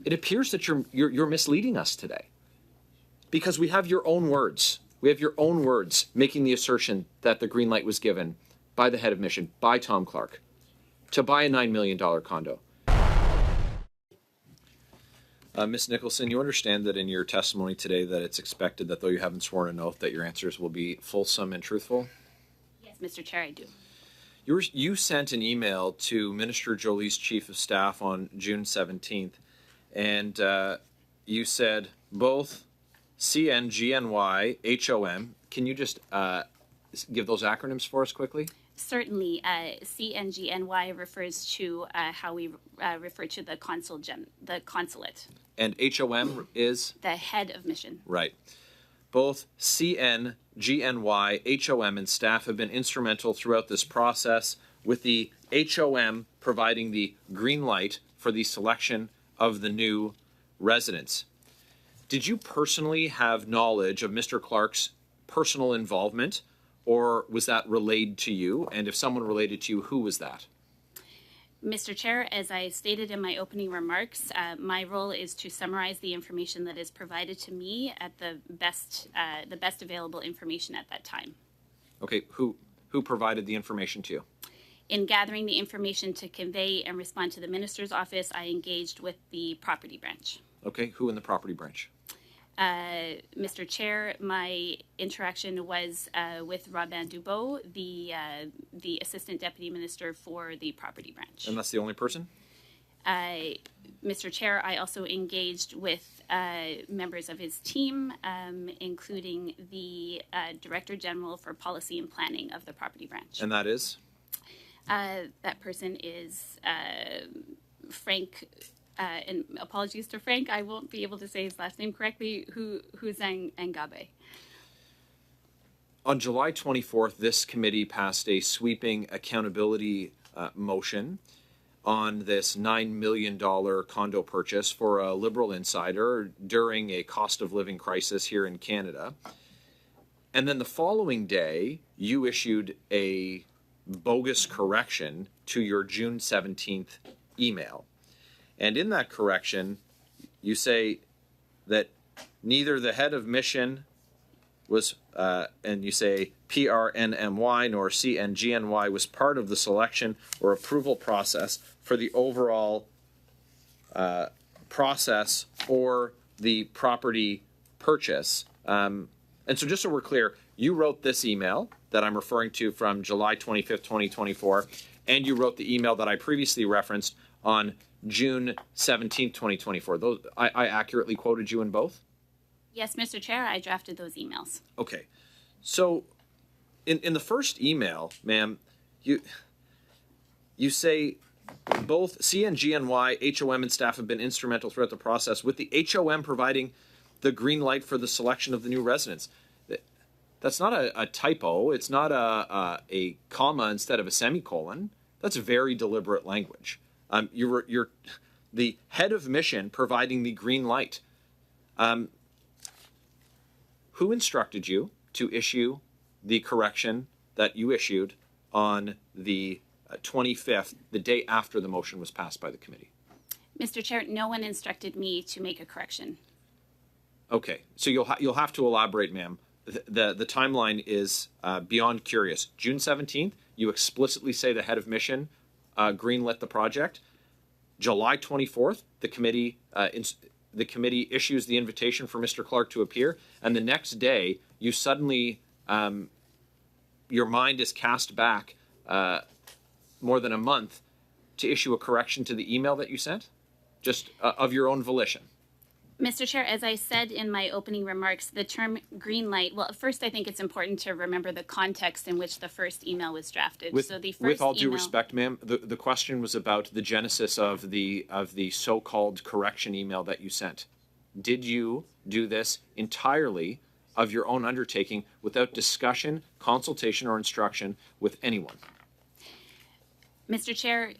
It appears that you're misleading us today, because we have your own words. We have your own words making the assertion that the green light was given by the head of mission, by Tom Clark, to buy a $9 million condo. Ms. Nicholson, you understand that in your testimony today that it's expected that though you haven't sworn an oath that your answers will be fulsome and truthful? Yes, Mr. Chair, I do. You sent an email to Minister Jolie's Chief of Staff on June 17th, and you said both CNGNY, HOM. Can you just give those acronyms for us quickly? Certainly. CNGNY refers to how we refer to the consulate. And HOM is? The head of mission. Right. Both CN, GNY, HOM, and staff have been instrumental throughout this process, with the HOM providing the green light for the selection of the new residents. Did you personally have knowledge of Mr. Clark's personal involvement, or was that relayed to you? And if someone related to you, who was that? Mr. Chair, as I stated in my opening remarks, my role is to summarize the information that is provided to me at the best available information at that time. Okay, who provided the information to you? In gathering the information to convey and respond to the minister's office, I engaged with the property branch. Okay, who in the property branch? Mr. Chair, my interaction was with Robin Dubois, the Assistant Deputy Minister for the Property Branch. And that's the only person? Mr. Chair, I also engaged with members of his team, including the Director General for Policy and Planning of the Property Branch. And that is? That person is Frank. And apologies to Frank, I won't be able to say his last name correctly, Huzang Ngabe. On July 24th, this committee passed a sweeping accountability motion on this $9 million condo purchase for a Liberal insider during a cost of living crisis here in Canada. And then the following day, you issued a bogus correction to your June 17th email. And in that correction, you say that neither the head of mission was, and you say PRNMY nor CNGNY was part of the selection or approval process for the overall process for the property purchase. And so just so we're clear, you wrote this email that I'm referring to from July 25th, 2024, and you wrote the email that I previously referenced on June 17th, 2024. Those, I accurately quoted you in both? Yes, Mr. Chair, I drafted those emails. Okay. So in the first email, ma'am, you say both CNGNY, HOM, and staff have been instrumental throughout the process, with the HOM providing the green light for the selection of the new residents. That's not a typo. It's not a comma instead of a semicolon. That's very deliberate language. You're the head of mission providing the green light. Who instructed you to issue the correction that you issued on the 25th, the day after the motion was passed by the committee? Mr. Chair, no one instructed me to make a correction. Okay, so you'll have to elaborate, ma'am. The timeline is beyond curious. June 17th, you explicitly say the head of mission greenlit the project. July 24th, the committee issues the invitation for Mr. Clark to appear, and the next day, you suddenly your mind is cast back more than a month to issue a correction to the email that you sent, just of your own volition. Mr. Chair, as I said in my opening remarks, the term green light, well, first I think it's important to remember the context in which the first email was drafted. With all due respect, ma'am, the question was about the genesis of the so-called correction email that you sent. Did you do this entirely of your own undertaking without discussion, consultation, or instruction with anyone? Mr. Chair,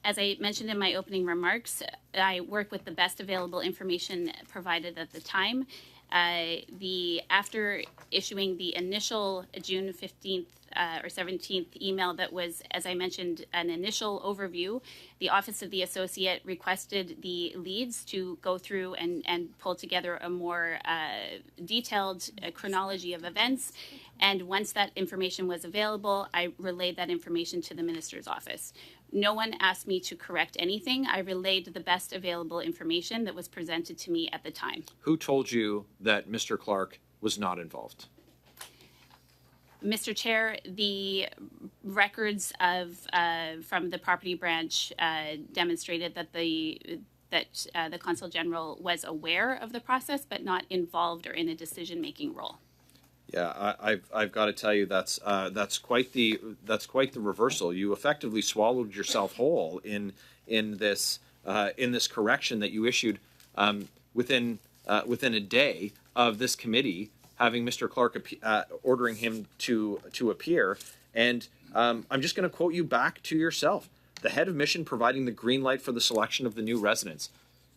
as I mentioned in my opening remarks, I work with the best available information provided at the time. After issuing the initial June 15th or 17th email that was, as I mentioned, an initial overview, the Office of the Associate requested the leads to go through and pull together a more detailed chronology of events. And once that information was available, I relayed that information to the Minister's office. No one asked me to correct anything. I relayed the best available information that was presented to me at the time. Who told you that Mr. Clark was not involved? Mr. Chair, the records from the property branch demonstrated that the Consul General was aware of the process, but not involved or in a decision-making role. Yeah, I've got to tell you that's quite the reversal. You effectively swallowed yourself whole in this correction that you issued within a day of this committee having Mr. Clark ordering him to appear. And I'm just going to quote you back to yourself. The head of mission providing the green light for the selection of the new residents.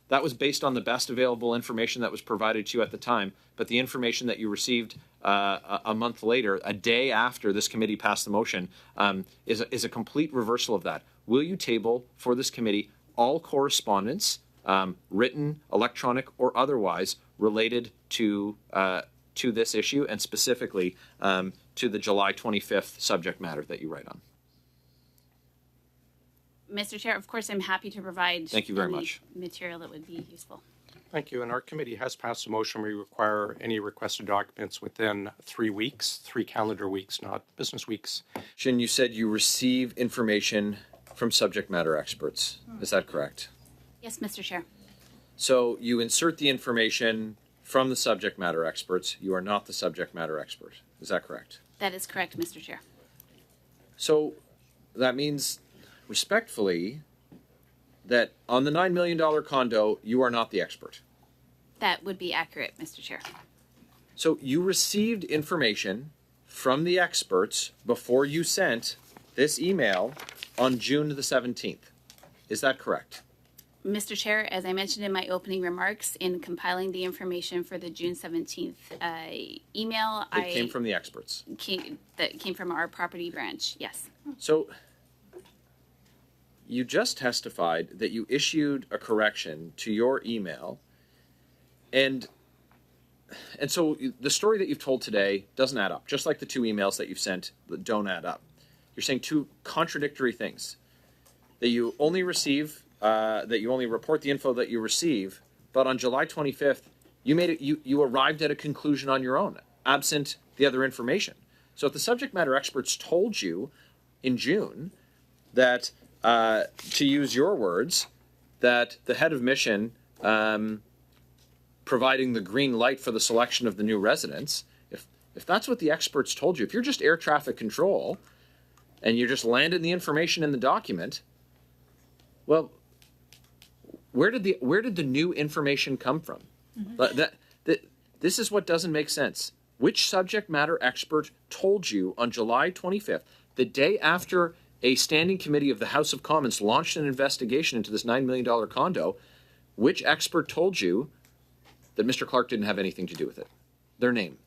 That was based on the best available information that was provided to you at the time, but the information that you received a month later, a day after this committee passed the motion, is a complete reversal of that. Will you table for this committee all correspondence, written, electronic, or otherwise, related to this issue, and specifically to the July 25th subject matter that you write on? Mr. Chair, of course, I'm happy to provide Thank you very much. Material that would be useful. Thank you. And our committee has passed a motion. We require any requested documents within 3 weeks, 3 calendar weeks, not business weeks. Shin, you said you receive information from subject matter experts. Is that correct? Yes, Mr. Chair. So you insert the information from the subject matter experts. You are not the subject matter expert. Is that correct? That is correct, Mr. Chair. So that means, respectfully, that on the $9 million condo, you are not the expert. That would be accurate, Mr. Chair. So you received information from the experts before you sent this email on June the 17th. Is that correct? Mr. Chair, as I mentioned in my opening remarks, in compiling the information for the June 17th email, It came from the experts. That came from our property branch, yes. So you just testified that you issued a correction to your email, and so the story that you've told today doesn't add up, just like the 2 emails that you've sent that don't add up. You're saying 2 contradictory things. That you only receive, that you only report the info that you receive, but on July 25th, you arrived at a conclusion on your own, absent the other information. So if the subject matter experts told you in June that, to use your words, that the head of mission providing the green light for the selection of the new residents, if that's what the experts told you, if you're just air traffic control and you just landed the information in the document, well, where did the new information come from? Mm-hmm. This is what doesn't make sense. Which subject matter expert told you on July 25th, the day after a standing committee of the House of Commons launched an investigation into this $9 million condo, which expert told you that Mr. Clark didn't have anything to do with it? Their name.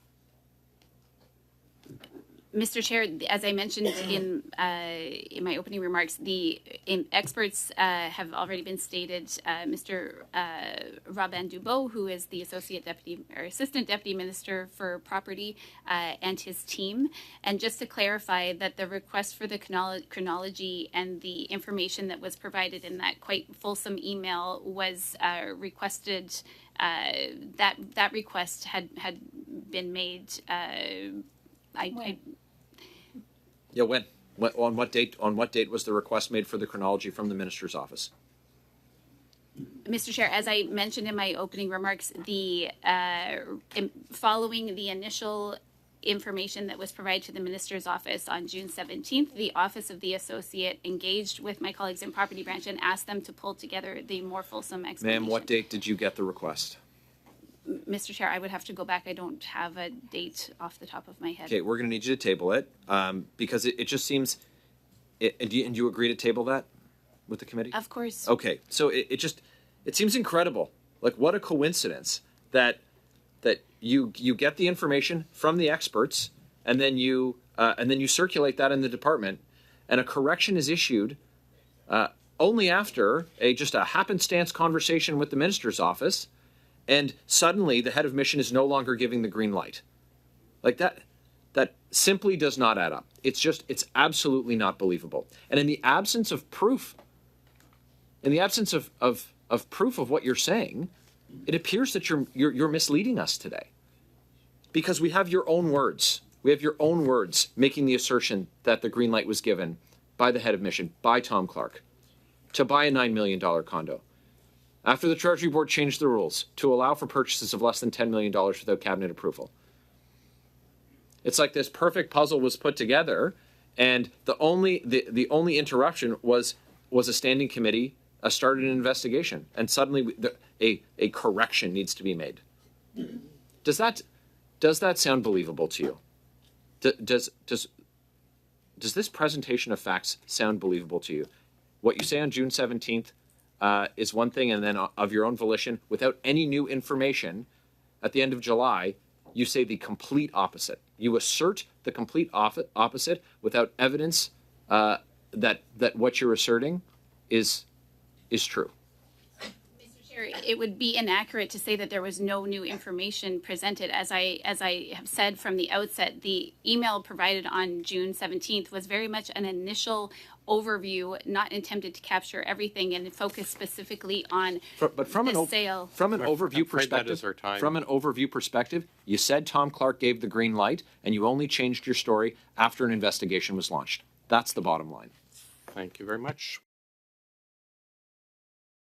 Mr. Chair, as I mentioned in my opening remarks, the experts have already been stated. Mr. Robin Dubois, who is the Assistant Deputy Minister for Property, and his team. And just to clarify that the request for the chronology and the information that was provided in that quite fulsome email was requested. That request had been made. When? On what date? On what date was the request made for the chronology from the minister's office? Mr. Chair, as I mentioned in my opening remarks, following the initial information that was provided to the minister's office on June 17th, the Office of the Associate engaged with my colleagues in Property Branch and asked them to pull together the more fulsome explanation. Ma'am, what date did you get the request? Mr. Chair, I would have to go back. I don't have a date off the top of my head. Okay, we're going to need you to table it because it just seems. And do you agree to table that with the committee? Of course. Okay, so it seems incredible. Like, what a coincidence that that you get the information from the experts, and then you circulate that in the department, and a correction is issued only after just a happenstance conversation with the minister's office, and suddenly the head of mission is no longer giving the green light. Like that simply does not add up. It's absolutely not believable. And in the absence of proof, of proof of what you're saying, it appears that you're misleading us today. Because we have your own words. We have your own words making the assertion that the green light was given by the head of mission, by Tom Clark, to buy a $9 million condo. After the Treasury Board changed the rules to allow for purchases of less than $10 million without cabinet approval. It's like this perfect puzzle was put together, and the only interruption was a standing committee started an investigation, and suddenly a correction needs to be made. Does that sound believable to you? Does this presentation of facts sound believable to you? What you say on June 17th is one thing, and then of your own volition, without any new information, at the end of July, you say the complete opposite. You assert the complete opposite without evidence that what you're asserting is true. Mr. Chair, it would be inaccurate to say that there was no new information presented. As I have said from the outset, the email provided on June 17th was very much an initial overview, not intended to capture everything and focus specifically on the sale. From an overview perspective, you said Tom Clark gave the green light, and you only changed your story after an investigation was launched. That's the bottom line. Thank you very much.